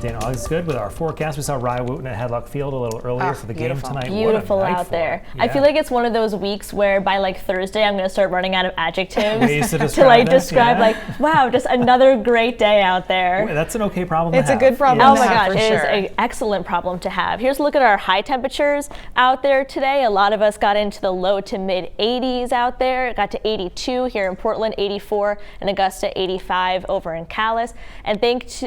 Dana August good with our forecast. We saw Rye Wooten at Headlock Field a little earlier for the game tonight. Beautiful out there. Yeah. I feel like it's one of those weeks where by like Thursday I'm going to start running out of adjectives ways to describe like, wow, just another great day out there. Boy, that's an okay problem It's to have. a good problem to have. for Oh my gosh, sure. it is an excellent problem to have. Here's a look at our high temperatures out there today. A lot of us got into the low to mid 80s out there. It got to 82 here in Portland, 84 in Augusta, 85 over in Calais. And thanks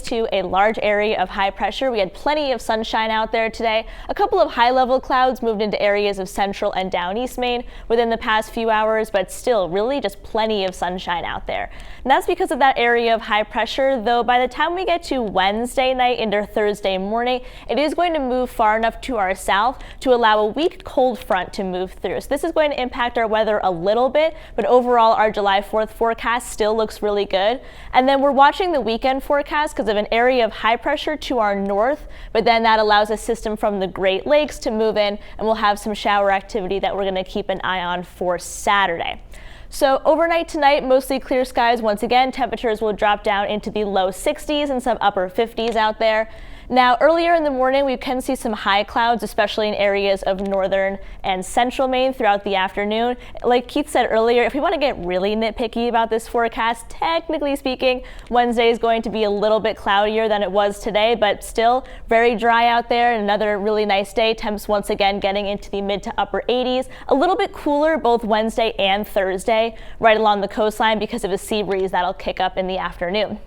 to a large area of high pressure, we had plenty of sunshine out there today. A couple of high-level clouds moved into areas of central and down east Maine within the past few hours, but still really just plenty of sunshine out there. And that's because of that area of high pressure, though by the time we get to Wednesday night into Thursday morning, it is going to move far enough to our south to allow a weak cold front to move through. So this is going to impact our weather a little bit, but overall our July 4th forecast still looks really good. And then we're watching the weekend forecast because of an area of high pressure to our north, but then that allows a system from the Great Lakes to move in, and we'll have some shower activity that we're going to keep an eye on for Saturday. So overnight tonight, mostly clear skies. Once again, temperatures will drop down into the low 60s and some upper 50s out there. Now, earlier in the morning, we can see some high clouds, especially in areas of northern and central Maine throughout the afternoon. Like Keith said earlier, if we want to get really nitpicky about this forecast, technically speaking, Wednesday is going to be a little bit cloudier than it was today, but still very dry out there. Another really nice day. Temps once again getting into the mid to upper 80s. A little bit cooler both Wednesday and Thursday right along the coastline because of a sea breeze that'll kick up in the afternoon.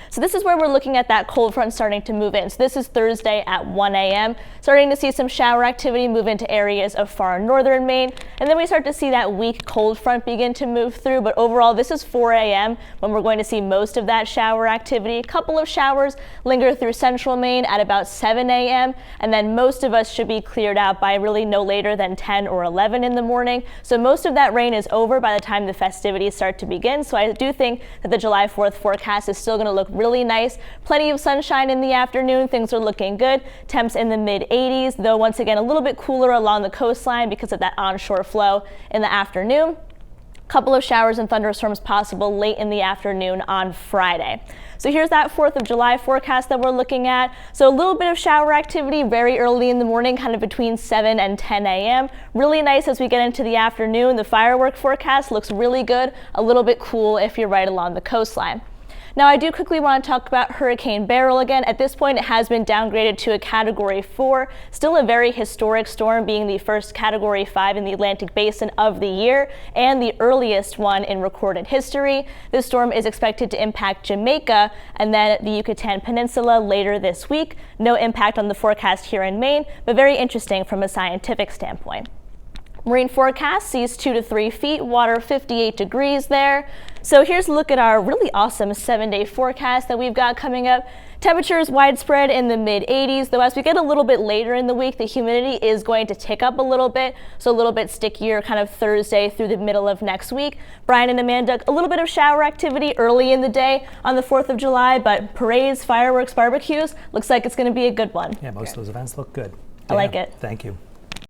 So this is where we're looking at that cold front starting to move in. So this is Thursday at 1 a.m. Starting to see some shower activity move into areas of far northern Maine. And then we start to see that weak cold front begin to move through. But overall, this is 4 a.m. when we're going to see most of that shower activity. A couple of showers linger through central Maine at about 7 a.m. And then most of us should be cleared out by really no later than 10 or 11 in the morning. So most of that rain is over by the time the festivities start to begin. So I do think that the July 4th forecast is still going to look really nice. Plenty of sunshine in the afternoon. Things are looking good. Temps in the mid 80s, though once again a little bit cooler along the coastline because of that onshore flow in the afternoon. Couple of showers and thunderstorms possible late in the afternoon on Friday. So here's that 4th of July forecast that we're looking at. So a little bit of shower activity very early in the morning, kind of between 7 and 10 a.m. Really nice as we get into the afternoon. The firework forecast looks really good. A little bit cool if you're right along the coastline. Now, I do quickly want to talk about Hurricane Beryl again. At this point, it has been downgraded to a Category 4. Still a very historic storm, being the first Category 5 in the Atlantic Basin of the year and the earliest one in recorded history. This storm is expected to impact Jamaica and then the Yucatan Peninsula later this week. No impact on the forecast here in Maine, but very interesting from a scientific standpoint. Marine forecast sees 2 to 3 feet, water 58 degrees there. So here's a look at our really awesome 7-day forecast that we've got coming up. Temperatures widespread in the mid 80s, though as we get a little bit later in the week, the humidity is going to tick up a little bit, so a little bit stickier kind of Thursday through the middle of next week. Brian and Amanda, a little bit of shower activity early in the day on the 4th of July, but parades, fireworks, barbecues, looks like it's going to be a good one. Yeah, most of those events look good. I like it. Thank you.